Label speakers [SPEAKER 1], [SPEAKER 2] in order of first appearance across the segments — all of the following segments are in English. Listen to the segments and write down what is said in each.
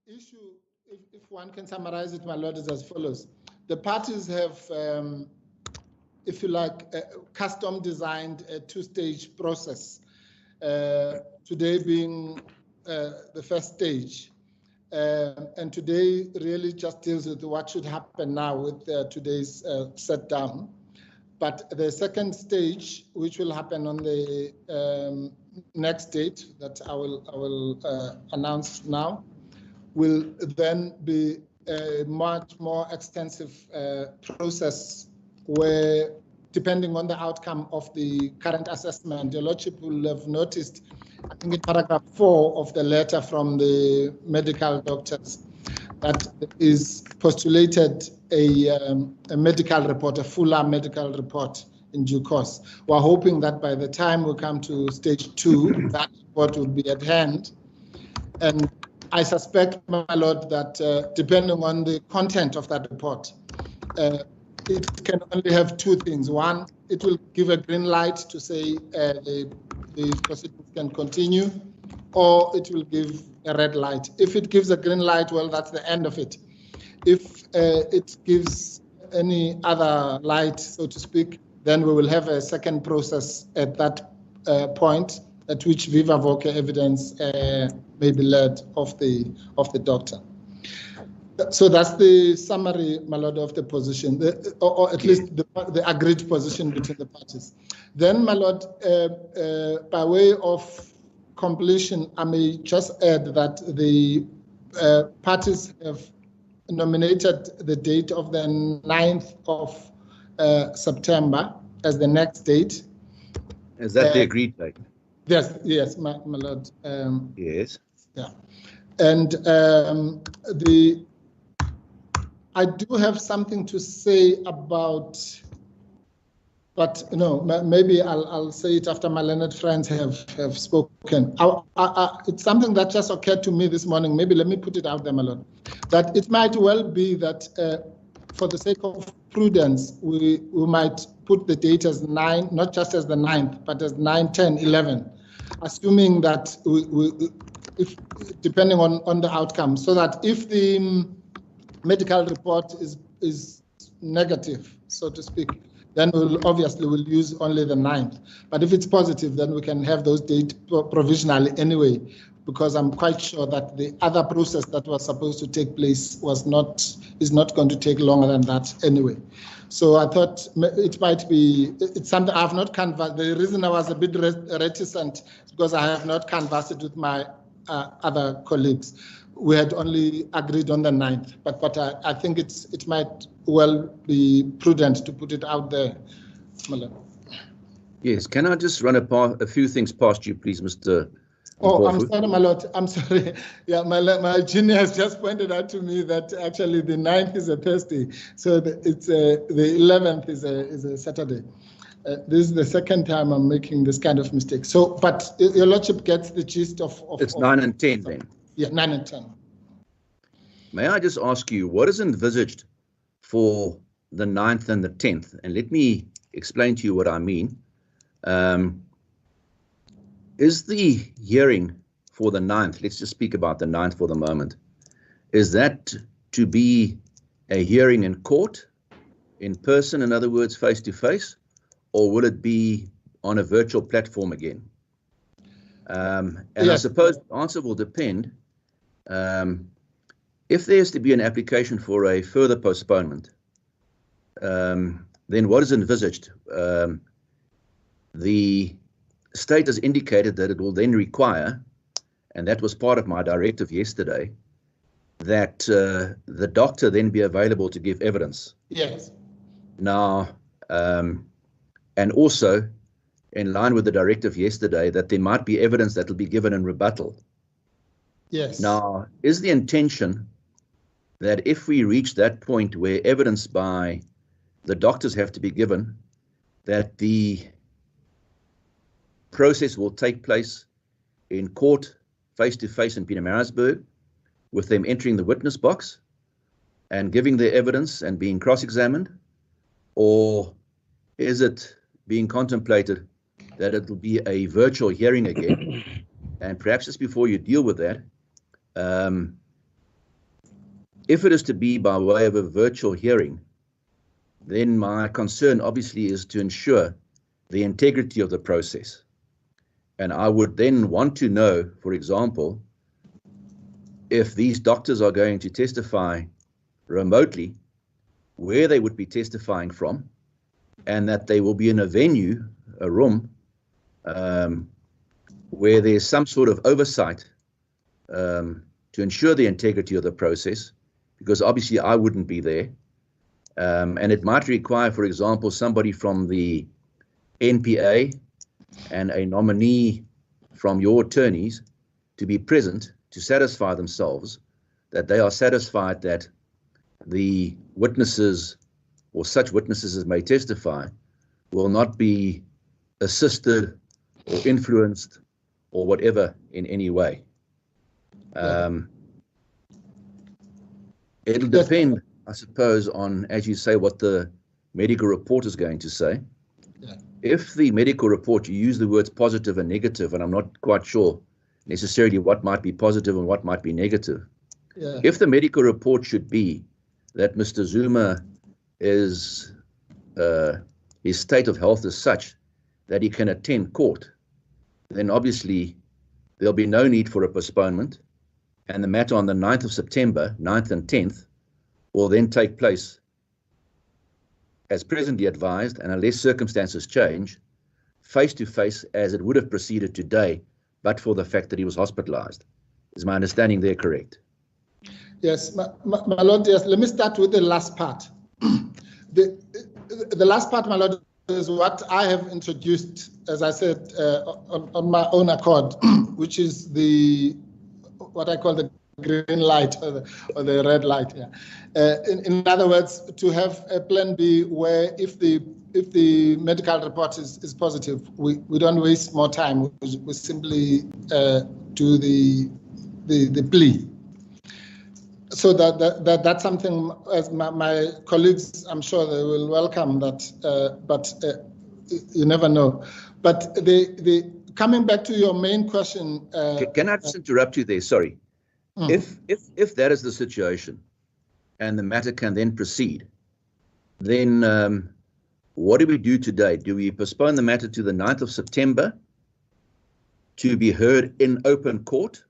[SPEAKER 1] issue, if one can summarize it, my lord, is as follows. The parties have, if you like, custom-designed a two-stage process, today being the first stage. And today really just deals with what should happen now with today's set down. But the second stage, which will happen on the next date that I will announce now, will then be a much more extensive process where, depending on the outcome of the current assessment, your lordship will have noticed, I think in paragraph 4 of the letter from the medical doctors, that is postulated a medical report, a fuller medical report in due course. We're hoping that by the time we come to stage 2, that report will be at hand. And I suspect, my lord, that depending on the content of that report, it can only have two things. One, it will give a green light to say the proceedings can continue, or it will give a red light. If it gives a green light, well, that's the end of it. If it gives any other light, so to speak, then we will have a second process at that point, at which viva voce evidence may be led of the doctor. So that's the summary, my lord, of the position, or at least the agreed position between the parties. Then, my lord, by way of completion, I may just add that the parties have nominated the date of the 9th of September as the next date.
[SPEAKER 2] Is that the agreed date?
[SPEAKER 1] Yes, my lord.
[SPEAKER 2] Yes.
[SPEAKER 1] Yeah. And I do have something to say about, but maybe I'll say it after my learned friends have spoken. It's something that just occurred to me this morning. Maybe let me put it out there, my lord, that it might well be that for the sake of prudence, we might put the date as 9, not just as the 9th, but as 9, 10, 11, assuming that if depending on the outcome, so that if the medical report is negative, so to speak, then we'll use only the 9th. But if it's positive, then we can have those dates provisionally anyway, because I'm quite sure that the other process that was supposed to take place is not going to take longer than that anyway. So I thought it might be, it's something I have not canvassed. The reason I was a bit reticent is because I have not canvassed it with my other colleagues. We had only agreed on the 9th, but I think it might well be prudent to put it out there.
[SPEAKER 2] Yes, can I just run a few things past you, please, Mr.
[SPEAKER 1] Oh, I'm sorry, my lord. I'm sorry. Yeah, my junior has just pointed out to me that actually the 9th is a Thursday, so the 11th is a Saturday. This is the second time I'm making this kind of mistake. So, but your lordship gets the gist of it's
[SPEAKER 2] 9 and 10 then.
[SPEAKER 1] Yeah, 9 and 10.
[SPEAKER 2] May I just ask you, what is envisaged for the 9th and the 10th? And let me explain to you what I mean. Is the hearing for the 9th, let's just speak about the 9th for the moment, is that to be a hearing in court, in person, in other words, face to face, or will it be on a virtual platform again? And yes. I suppose the answer will depend. If there's to be an application for a further postponement, then what is envisaged? The state has indicated that it will then require, and that was part of my directive yesterday, that the doctor then be available to give evidence.
[SPEAKER 1] Yes.
[SPEAKER 2] Now, and also, in line with the directive yesterday, that there might be evidence that will be given in rebuttal.
[SPEAKER 1] Yes.
[SPEAKER 2] Now, is the intention that if we reach that point where evidence by the doctors have to be given, that the process will take place in court, face-to-face in Pietermaritzburg, with them entering the witness box and giving their evidence and being cross-examined? Or is it being contemplated that it will be a virtual hearing again? And perhaps just before you deal with that, if it is to be by way of a virtual hearing, then my concern obviously is to ensure the integrity of the process. And I would then want to know, for example, if these doctors are going to testify remotely, where they would be testifying from, and that they will be in a venue, a room, where there's some sort of oversight to ensure the integrity of the process, because obviously I wouldn't be there. And it might require, for example, somebody from the NPA and a nominee from your attorneys to be present to satisfy themselves that they are satisfied that the witnesses, or such witnesses as may testify, will not be assisted or influenced or whatever in any way. It'll depend, I suppose, on, as you say, what the medical report is going to say.
[SPEAKER 1] Yeah.
[SPEAKER 2] If the medical report, you use the words positive and negative, and I'm not quite sure necessarily what might be positive and what might be negative.
[SPEAKER 1] Yeah.
[SPEAKER 2] If the medical report should be that Mr. Zuma is, his state of health is such that he can attend court, then obviously there'll be no need for a postponement, and the matter on the 9th of September, 9th and 10th, will then take place as presently advised, and unless circumstances change, face-to-face as it would have proceeded today, but for the fact that he was hospitalised. Is my understanding there correct?
[SPEAKER 1] Yes, my Lord, yes. Let me start with the last part. The last part, my Lord, is what I have introduced, as I said, on my own accord, which is what I call the green light or the red light. Yeah. In other words, to have a plan B where if the medical report is positive, we don't waste more time. We simply do the plea. So that's something, as my colleagues, I'm sure they will welcome that, but you never know. But coming back to your main question.
[SPEAKER 2] Can I just interrupt you there? Sorry. If that is the situation and the matter can then proceed, then what do we do today? Do we postpone the matter to the 9th of September to be heard in open court?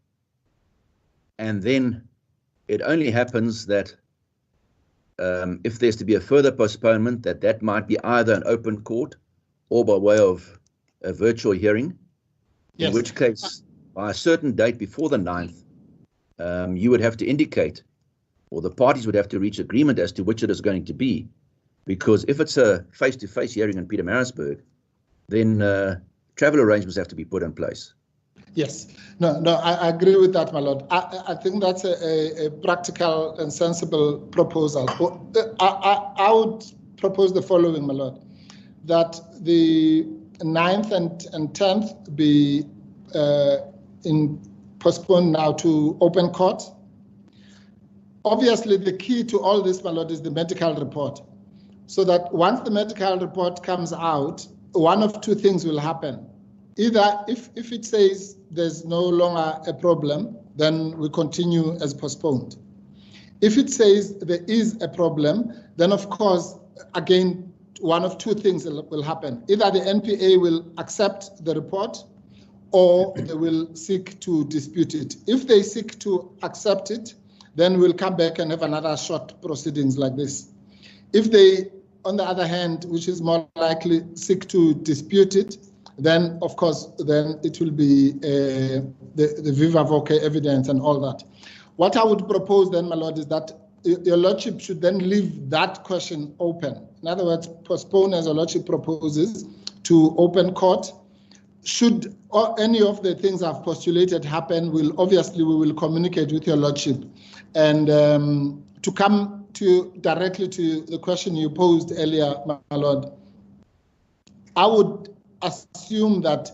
[SPEAKER 2] And then it only happens that if there's to be a further postponement, that might be either an open court or by way of a virtual hearing, yes. In which case, by a certain date before the 9th, you would have to indicate, or the parties would have to reach agreement as to which it is going to be. Because if it's a face-to-face hearing in Pietermaritzburg, then travel arrangements have to be put in place.
[SPEAKER 1] Yes, no, I agree with that, my Lord. I think that's a practical and sensible proposal. I would propose the following, my Lord, that the 9th and 10th be postponed now to open court. Obviously, the key to all this, my Lord, is the medical report. So that once the medical report comes out, one of two things will happen. Either if it says there's no longer a problem, then we continue as postponed. If it says there is a problem, then of course, again, one of two things will happen. Either the NPA will accept the report or they will seek to dispute it. If they seek to accept it, then we'll come back and have another short proceedings like this. If they, on the other hand, which is more likely, seek to dispute it, then of course, then it will be the viva voce evidence and all that. What I would propose then, my Lord, is that your Lordship should then leave that question open. In other words, postpone, as your Lordship proposes, to open court. Should any of the things I've postulated happen, we will communicate with your Lordship. And to come directly to the question you posed earlier, my Lord, I would assume that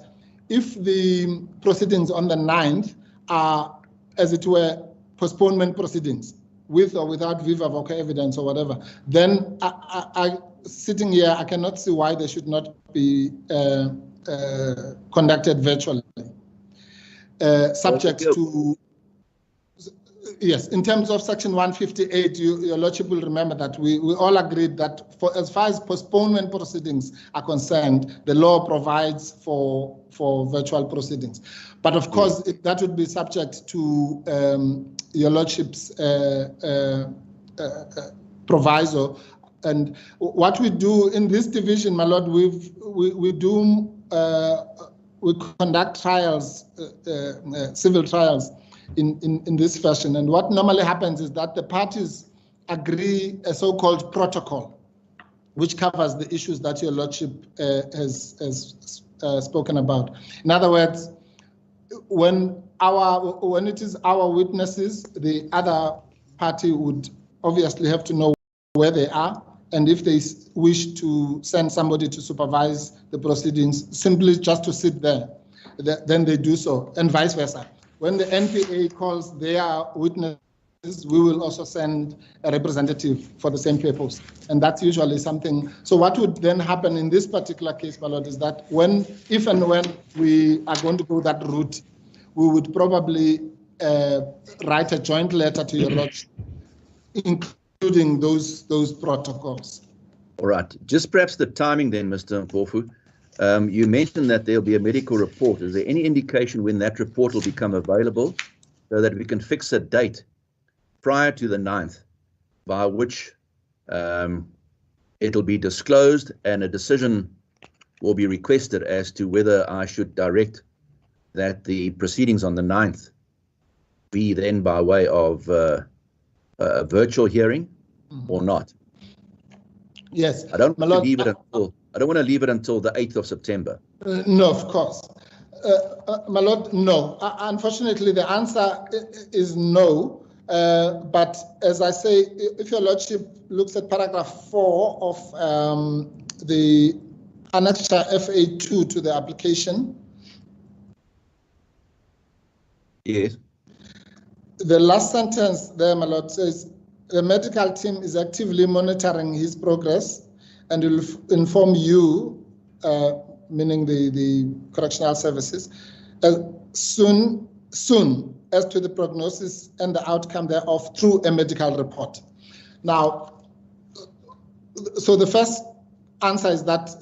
[SPEAKER 1] if the proceedings on the 9th are, as it were, postponement proceedings, with or without viva voce evidence or whatever, then I sitting here, I cannot see why they should not be conducted virtually, subject Yes, in terms of Section 158, your Lordship will remember that we all agreed that as far as postponement proceedings are concerned, the law provides for virtual proceedings. But of course, that would be subject to your Lordship's proviso. And what we do in this division, my Lord, we conduct trials, civil trials in this fashion. And what normally happens is that the parties agree a so-called protocol, which covers the issues that your Lordship has spoken about. In other words, when it is our witnesses, the other party would obviously have to know where they are, and if they wish to send somebody to supervise the proceedings, simply just to sit there, then they do so, and vice versa. When the NPA calls their witnesses, we will also send a representative for the same purpose. And that's usually something. So what would then happen in this particular case, my Lord, is that if and when we are going to go that route, we would probably write a joint letter to your Lordship, including those protocols.
[SPEAKER 2] All right. Just perhaps the timing then, Mr. Mpofu. You mentioned that there'll be a medical report. Is there any indication when that report will become available so that we can fix a date prior to the 9th by which it'll be disclosed and a decision will be requested as to whether I should direct that the proceedings on the 9th be then by way of a virtual hearing or not?
[SPEAKER 1] Yes.
[SPEAKER 2] I don't want to leave it until the 8th of September.
[SPEAKER 1] No, of course. My Lord, no. Unfortunately, the answer is no. But as I say, if your Lordship looks at paragraph 4 of the annexure FA2 to the application.
[SPEAKER 2] Yes.
[SPEAKER 1] The last sentence there, my Lord, says, the medical team is actively monitoring his progress and will inform you, meaning the correctional services, soon as to the prognosis and the outcome thereof through a medical report. Now, so the first answer is that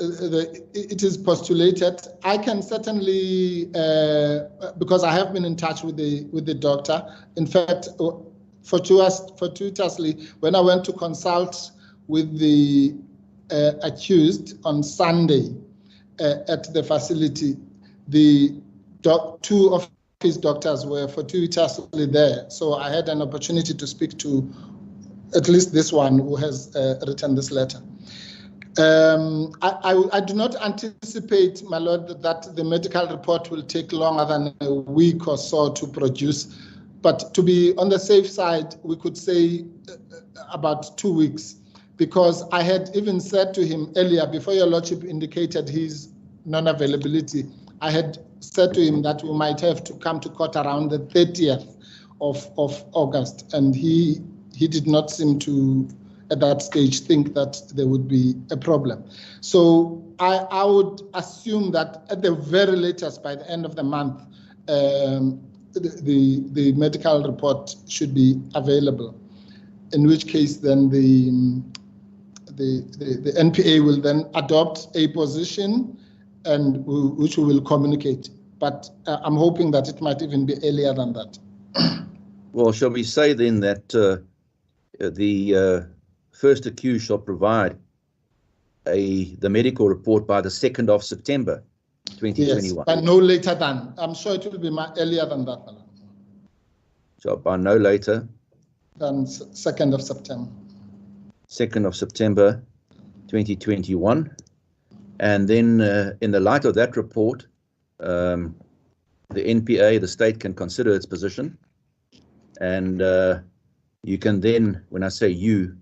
[SPEAKER 1] it is postulated. I can certainly, because I have been in touch with the doctor. In fact, fortuitously, when I went to consult with the accused on Sunday at the facility, two of his doctors were fortuitously there. So I had an opportunity to speak to at least this one who has written this letter. I do not anticipate, my Lord, that the medical report will take longer than a week or so to produce. But to be on the safe side, we could say about 2 weeks, because I had even said to him earlier, before your Lordship indicated his non-availability, I had said to him that we might have to come to court around the 30th of August, and he did not seem to, at that stage, think that there would be a problem. So I would assume that at the very latest, by the end of the month, the medical report should be available, in which case then the NPA will then adopt a position and which we will communicate. But I'm hoping that it might even be earlier than that.
[SPEAKER 2] Well, shall we say then that the first accused shall provide the medical report by the 2nd of September, 2021?
[SPEAKER 1] Yes, but no later than. I'm sure it will be earlier than that.
[SPEAKER 2] So by no later
[SPEAKER 1] than 2nd of September.
[SPEAKER 2] 2nd of September, 2021. And then in the light of that report, the NPA, the state, can consider its position. And you can then, when I say you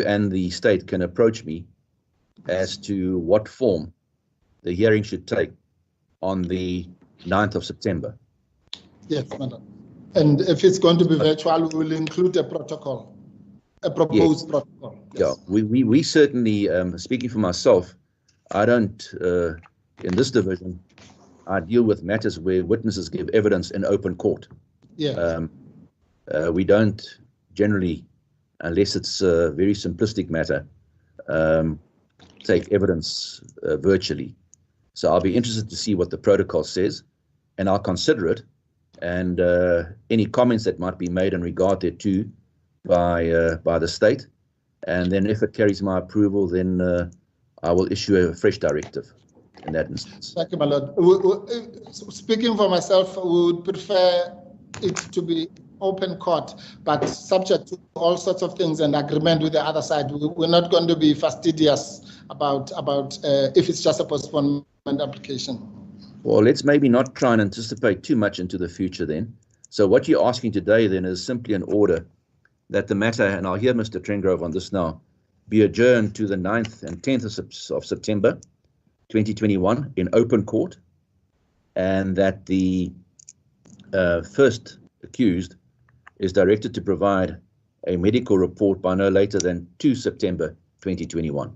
[SPEAKER 2] and the state can approach me as to what form the hearing should take on the 9th of September.
[SPEAKER 1] Yes, madam. And if it's going to be virtual, we will include a protocol, a proposed protocol. Yes.
[SPEAKER 2] Yeah, we certainly, speaking for myself, I don't, in this division, I deal with matters where witnesses give evidence in open court.
[SPEAKER 1] Yeah.
[SPEAKER 2] We don't generally, unless it's a very simplistic matter, take evidence virtually. So I'll be interested to see what the protocol says, and I'll consider it, and any comments that might be made in regard thereto by the state. And then if it carries my approval, then I will issue a fresh directive in that instance.
[SPEAKER 1] Thank you, my lord. Speaking for myself, we would prefer it to be open court, but subject to all sorts of things and agreement with the other side. We're not going to be fastidious about if it's just a postponement application.
[SPEAKER 2] Well, let's maybe not try and anticipate too much into the future then. So what you're asking today then is simply an order that the matter, and I'll hear Mr. Trengrove on this now, be adjourned to the 9th and 10th of September 2021 in open court, and that the first accused is directed to provide a medical report by no later than 2 September 2021.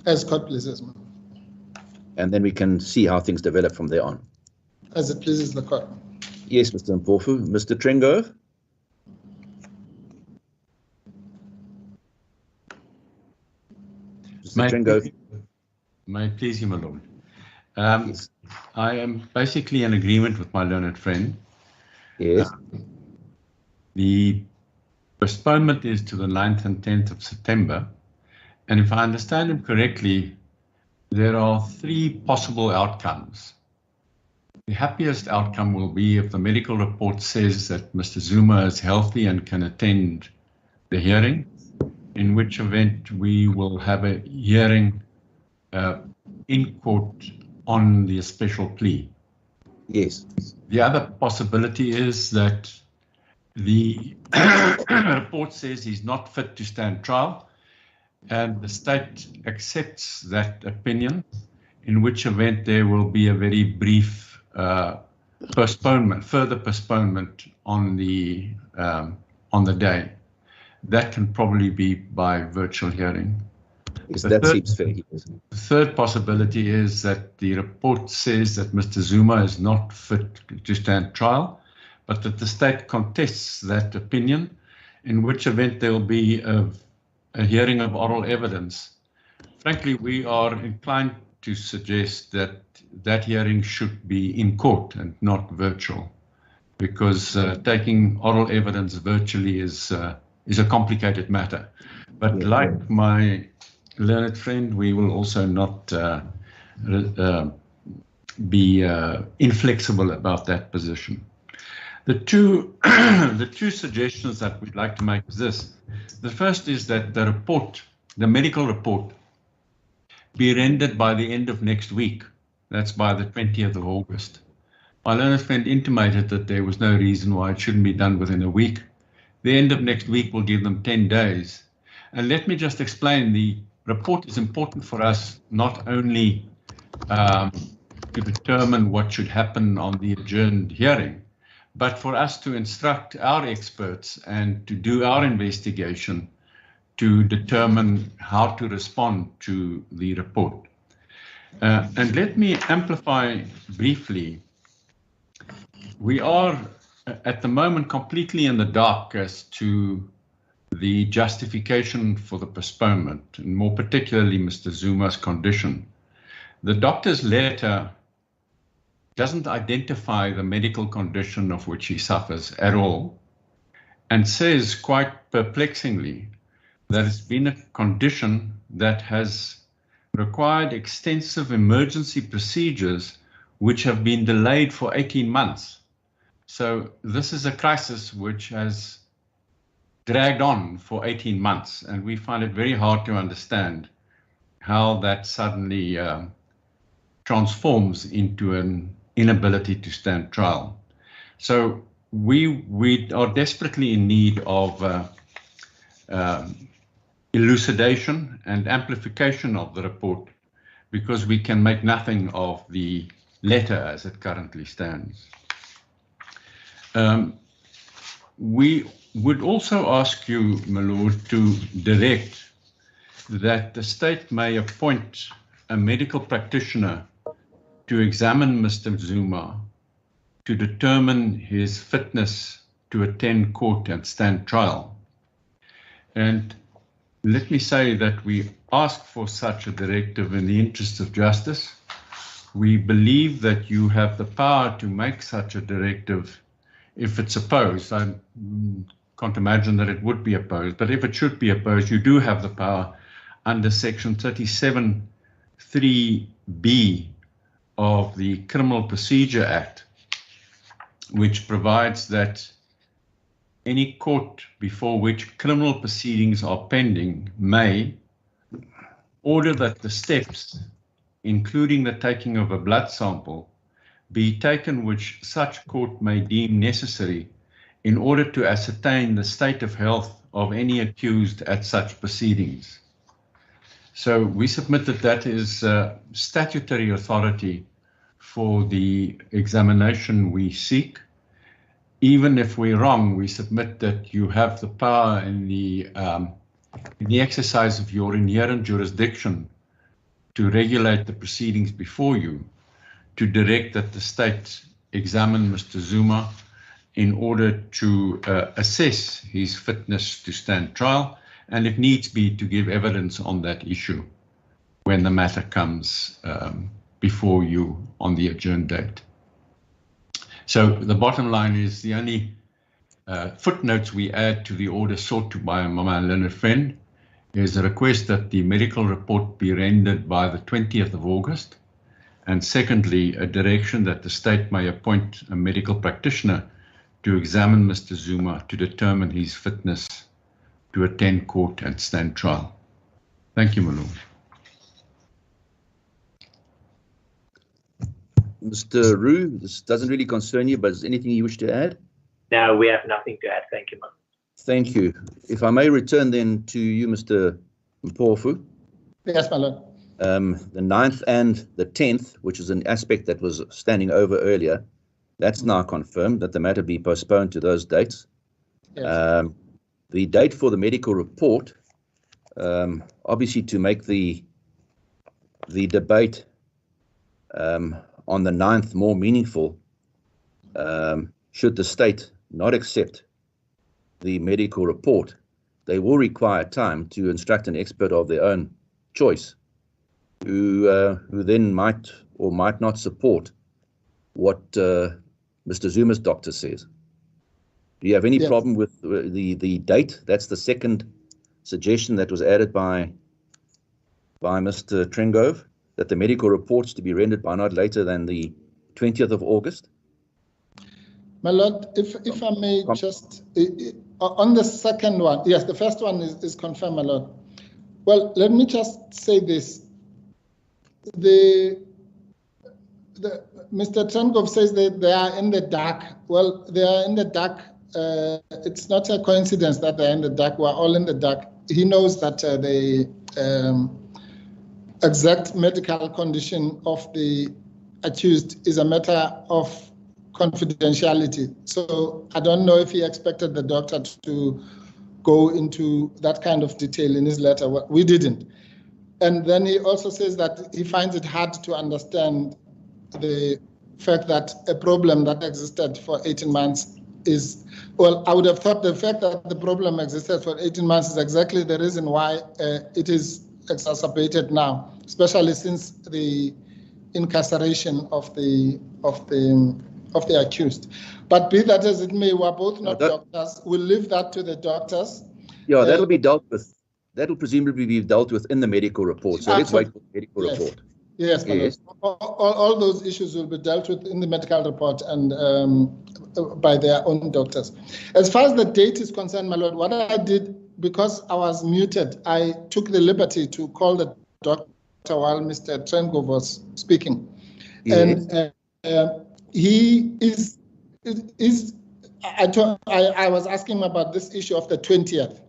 [SPEAKER 1] As court pleases, ma'am.
[SPEAKER 2] And then we can see how things develop from there on.
[SPEAKER 1] As it pleases the court.
[SPEAKER 2] Yes, Mr. Mpofu. Mr. Trengrove?
[SPEAKER 3] May it please you, my lord. Yes. I am basically in agreement with my learned friend.
[SPEAKER 2] Yes.
[SPEAKER 3] The postponement is to the 9th and 10th of September. And if I understand him correctly, there are 3 possible outcomes. The happiest outcome will be if the medical report says that Mr. Zuma is healthy and can attend the hearing, in which event we will have a hearing in court on the special plea.
[SPEAKER 2] Yes.
[SPEAKER 3] The other possibility is that the report says he's not fit to stand trial, and the state accepts that opinion, in which event there will be a very brief postponement, further postponement on the day. That can probably be by virtual hearing.
[SPEAKER 2] Yes, that seems fair.
[SPEAKER 3] The third possibility is that the report says that Mr. Zuma is not fit to stand trial, but that the state contests that opinion, in which event there will be a hearing of oral evidence. Frankly, we are inclined to suggest that that hearing should be in court and not virtual, because taking oral evidence virtually is a complicated matter. But like my learned friend, we will also not be inflexible about that position. The two suggestions that we'd like to make is this. The first is that the report, the medical report, be rendered by the end of next week. That's by the 20th of August. My learned friend intimated that there was no reason why it shouldn't be done within a week. The end of next week will give them 10 days. And let me just explain, the report is important for us not only to determine what should happen on the adjourned hearing, but for us to instruct our experts and to do our investigation to determine how to respond to the report. And let me amplify briefly. We are at the moment completely in the dark as to the justification for the postponement, and more particularly Mr. Zuma's condition. The doctor's letter doesn't identify the medical condition of which he suffers at all, and says quite perplexingly that it's been a condition that has required extensive emergency procedures which have been delayed for 18 months. So this is a crisis which has dragged on for 18 months, and we find it very hard to understand how that suddenly transforms into an inability to stand trial. So we are desperately in need of elucidation and amplification of the report, because we can make nothing of the letter as it currently stands. We would also ask you, my lord, to direct that the state may appoint a medical practitioner to examine Mr. Zuma to determine his fitness to attend court and stand trial. And let me say that we ask for such a directive in the interest of justice. We believe that you have the power to make such a directive if it's opposed. I can't imagine that it would be opposed, but if it should be opposed, you do have the power under section 37(3)(b) of the Criminal Procedure Act, which provides that any court before which criminal proceedings are pending may order that the steps, including the taking of a blood sample, be taken which such court may deem necessary in order to ascertain the state of health of any accused at such proceedings. So we submit that that is statutory authority for the examination we seek. Even if we're wrong, we submit that you have the power in the exercise of your inherent jurisdiction to regulate the proceedings before you, to direct that the state examine Mr. Zuma in order to assess his fitness to stand trial, and if needs be, to give evidence on that issue when the matter comes before you on the adjourned date. So the bottom line is the only footnotes we add to the order sought to by my learned friend is a request that the medical report be rendered by the 20th of August, and secondly, a direction that the state may appoint a medical practitioner to examine Mr. Zuma to determine his fitness to attend court and stand trial. Thank you, my lord.
[SPEAKER 2] Mr. Roux, this doesn't really concern you, but is there anything you wish to add?
[SPEAKER 4] No, we have nothing to add. Thank you, Ma'am.
[SPEAKER 2] Thank you. If I may return then to you, Mr. Mpofu.
[SPEAKER 1] Yes, my lord.
[SPEAKER 2] The 9th and the 10th, which is an aspect that was standing over earlier, that's now confirmed that the matter be postponed to those dates. Yes. The date for the medical report, obviously to make the debate on the 9th more meaningful, should the state not accept the medical report, they will require time to instruct an expert of their own choice, who then might or might not support what Mr. Zuma's doctor says. Do you have any problem with the date? That's the second suggestion that was added by Mr. Trengove, that the medical reports to be rendered by not later than the 20th of August?
[SPEAKER 1] My lord, if I may just, on the second one, yes, the first one is confirmed, my lord. Well, let me just say this. Mr. Trengove says that they are in the dark. Well, they are in the dark. It's not a coincidence that they're in the dark. We're all in the dark. He knows that the exact medical condition of the accused is a matter of confidentiality. So I don't know if he expected the doctor to go into that kind of detail in his letter. We didn't. And then he also says that he finds it hard to understand the fact that a problem that existed for 18 months is, well, I would have thought the fact that the problem existed for 18 months is exactly the reason why it is exacerbated now, especially since the incarceration of the accused. But be that as it may, we're both not doctors. We'll leave that to the doctors.
[SPEAKER 2] Yeah, that'll be dealt with. That'll presumably be dealt with in the medical report. So let's wait for the medical report.
[SPEAKER 1] Yes, yes. All those issues will be dealt with in the medical report and by their own doctors. As far as the date is concerned, my lord, what I did, because I was muted, I took the liberty to call the doctor while Mr. Trengove was speaking. Yes. And he is I was asking him about this issue of the 20th.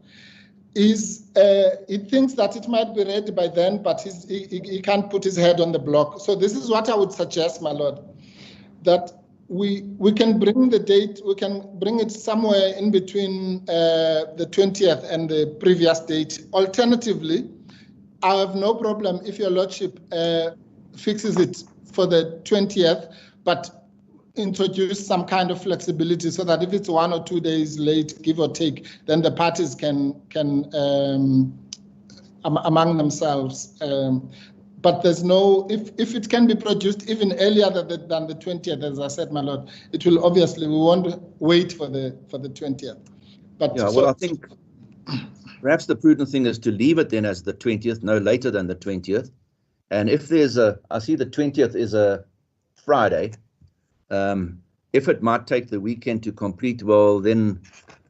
[SPEAKER 1] He thinks that it might be ready by then, but he can't put his head on the block. So this is what I would suggest, my lord, that we can bring the date, we can bring it somewhere in between the 20th and the previous date. Alternatively, I have no problem if your lordship fixes it for the 20th, but introduce some kind of flexibility so that if it's 1 or 2 days late, give or take, then the parties can among themselves. But there's no, if it can be produced even earlier than the 20th, as I said, my lord, it will obviously, we won't wait for the 20th. But
[SPEAKER 2] yeah, well, I think perhaps the prudent thing is to leave it then as the 20th, no later than the 20th. And if there's I see the 20th is a Friday. If it might take the weekend to complete, well, then,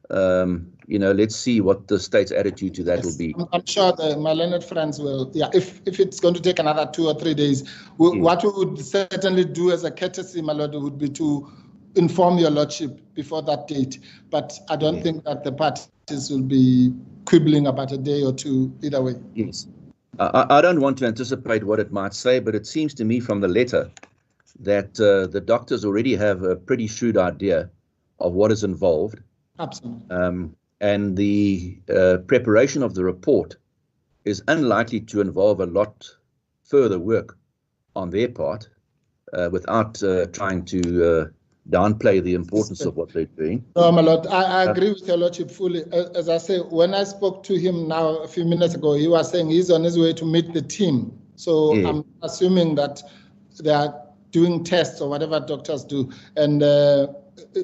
[SPEAKER 2] let's see what the state's attitude to that will be.
[SPEAKER 1] I'm sure my learned friends will, if it's going to take another 2 or 3 days, what we would certainly do as a courtesy, my lord, would be to inform your lordship before that date. But I don't think that the parties will be quibbling about a day or two either way.
[SPEAKER 2] Yes. I don't want to anticipate what it might say, but it seems to me from the letter that the doctors already have a pretty shrewd idea of what is involved.
[SPEAKER 1] Absolutely.
[SPEAKER 2] And the preparation of the report is unlikely to involve a lot further work on their part without trying to downplay the importance of what they're doing.
[SPEAKER 1] No, my lord, I agree with your lordship fully. As I say, when I spoke to him now a few minutes ago, he was saying he's on his way to meet the team. So I'm assuming that they are doing tests or whatever doctors do. And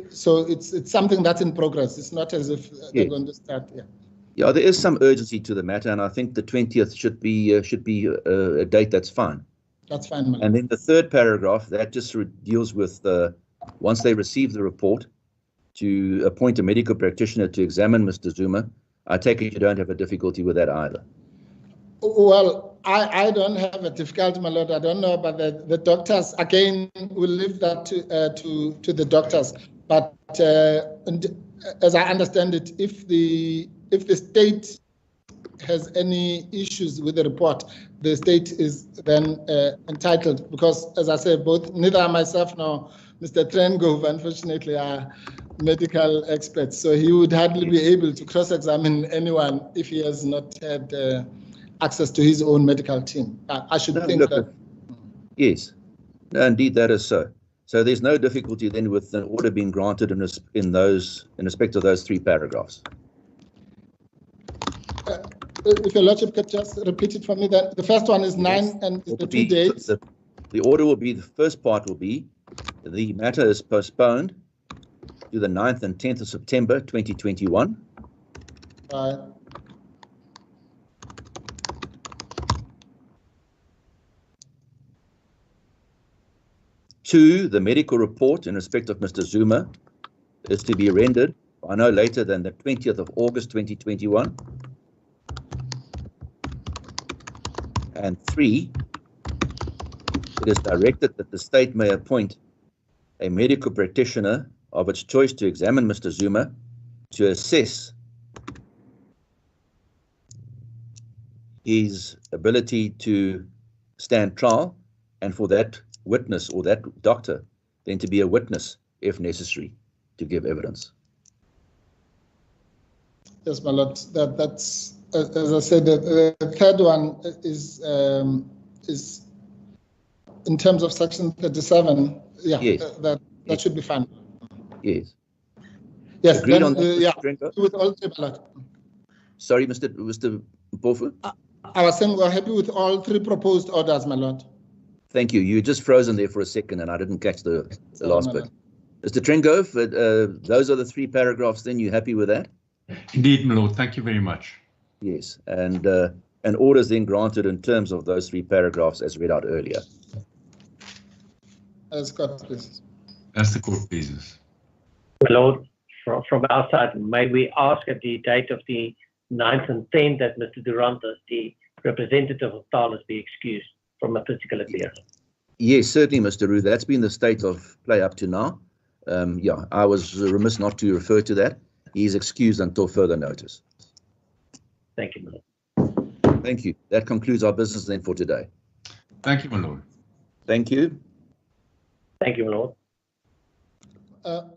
[SPEAKER 1] so it's something that's in progress. It's not as if they're going to start.
[SPEAKER 2] Yeah, there is some urgency to the matter, and I think the 20th should be a date that's fine.
[SPEAKER 1] That's fine, man.
[SPEAKER 2] And then the third paragraph, that just deals with once they receive the report, to appoint a medical practitioner to examine Mr. Zuma. I take it you don't have a difficulty with that either.
[SPEAKER 1] Well, I don't have a difficulty, my lord. I don't know about the doctors. Again, we'll leave that to the doctors. But as I understand it, if the state has any issues with the report, the state is then entitled, because as I said, neither myself nor Mr. Trengove, unfortunately, are medical experts. So he would hardly be able to cross-examine anyone if he has not had access to his own medical team. I should think that.
[SPEAKER 2] Yes, no, indeed, that is so. So there's no difficulty then with an order being granted in respect of those 3 paragraphs.
[SPEAKER 1] If your lordship could just repeat it for me, then the first one is 9 and the 2 dates.
[SPEAKER 2] The order will be, the first part will be, the matter is postponed to the 9th and 10th of September 2021.
[SPEAKER 1] Right.
[SPEAKER 2] Two, the medical report in respect of Mr. Zuma is to be rendered by no later than the 20th of August 2021. And 3, it is directed that the state may appoint a medical practitioner of its choice to examine Mr. Zuma to assess his ability to stand trial, and for that witness or that doctor then to be a witness if necessary to give evidence.
[SPEAKER 1] Yes, my lord. That's as I said. The third one is in terms of Section 37. Yeah,
[SPEAKER 2] yes.
[SPEAKER 1] That should be fine.
[SPEAKER 2] Yes.
[SPEAKER 1] Yes.
[SPEAKER 2] Agreed
[SPEAKER 1] then,
[SPEAKER 2] on that,
[SPEAKER 1] yeah.
[SPEAKER 2] Drinker?
[SPEAKER 1] With all 3, my lord.
[SPEAKER 2] Sorry, Mr. Mpofu?
[SPEAKER 1] I was saying we're happy with all 3 proposed orders, my lord.
[SPEAKER 2] Thank you. You just frozen there for a second, and I didn't catch the last bit. Mr. Trengove, those are the 3 paragraphs. Then you happy with that?
[SPEAKER 3] Indeed, my lord. Thank you very much.
[SPEAKER 2] Yes, and orders then granted in terms of those 3 paragraphs as read out earlier.
[SPEAKER 1] As court pleases.
[SPEAKER 3] As the court pleases.
[SPEAKER 4] My lord, from our side, may we ask at the date of the 9th and 10th that Mr. Durantas, the representative of Thales, be excused from a physical appearance?
[SPEAKER 2] Yes, certainly, Mr. Rue. That's been the state of play up to now. Yeah, I was remiss not to refer to that. He is excused until further notice.
[SPEAKER 4] Thank you, my lord.
[SPEAKER 2] Thank you. That concludes our business then for today.
[SPEAKER 3] Thank you, my lord.
[SPEAKER 2] Thank you.
[SPEAKER 4] Thank you, my lord.